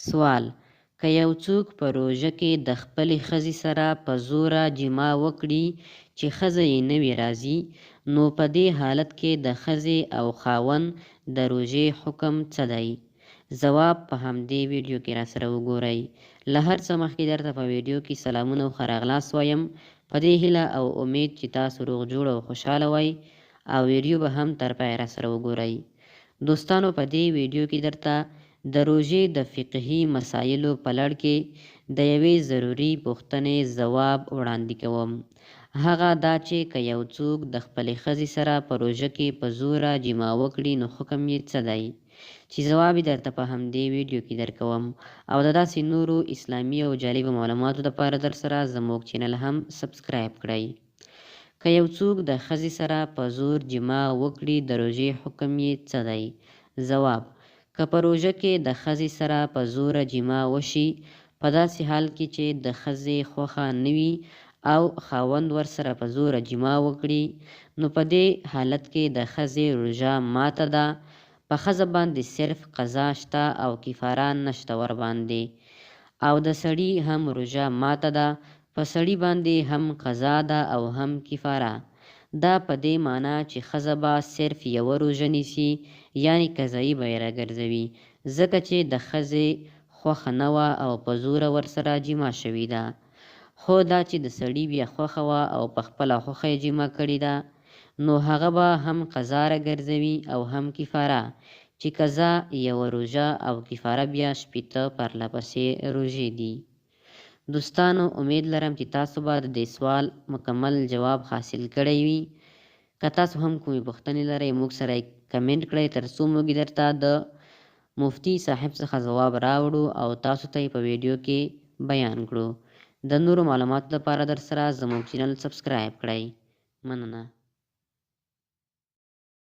سوال: که یو څوک په روژه کې د خپلې ښځې سره په زوره جما وکړي چې ښځه یې نه وي راضي، نو په دې حالت کې د ښځې او خاوند د روژې حکم څه دی؟ ځواب په همدې ویډیو کې راسره وګورئ. له هر څه مخکې درته په ویډیو کې سلامونه او ښه راغلاست وایم، په دې هیله او امید چې تاسو روغ جوړ او خوشحاله وئ او ویډیو به هم تر پایه راسره وګورئ. دوستانو، په دې ویډیو کې درته د روژې د فقهي مسایلو په لړ کې د یوې ضروري پوښتنې ځواب وړاندې کوم. هغه دا چې که یو څوک د خپلې ښځې سره په روژه کې په زوره جما وکړي نو حکم یې څه دی؟ چې ځواب یې درته په همدې ویډیو کې درکوم. او د داسې نورو اسلامي او جالبو معلوماتو دپاره درسره زموږ چینل هم سبسکرایب کړئ. که یو څوک د ښځې سره په زور جما وکړي د روژې حکم یې څه دی؟ ځواب: که په روژه کې د ښځې سره په زوره جما وشي، په داسې حال کې چې د ښځې خوښه نه وي او خاوند ورسره په زوره جما وکړي، نو په دې حالت کې د ښځې روژه ماته ده. په ښځه باندې صرف قضا شته او کفاره نشته ورباندې. او د سړي هم روژه ماته ده، په سړي باندې هم قضا ده او هم کفاره. دا په دې معنا چې ښځه به صرف یوه روژه نیسي، یعنې قضایي به یې راګرځوي، ځکه چې د ښځې خوښه نه وه او په زوره ورسره جما شوې ده. خو دا چې د سړي بیا خوښه وه او په خپله خوښه یې جما کړې ده، نو هغه به هم قضا راګرځوي او هم کفاره، چې قضا یوه روژه او کفاره بیا 80 پرله پسې روژې دي. دوستانو، امید لرم چې تاسو به د دې سوال مکمل جواب حاصل کړی وي. که تاسو هم کومې پوښتنې لرئ، موږ سره یې کمنټ کړئ، تر څو موږ درته د مفتي صاحب څخه ځواب راوړو او تاسو ته یې په ویډیو کې بیان کړو. د نورو معلوماتو لپاره درسره زموږ چینل سبسکرایب کړئ. مننه.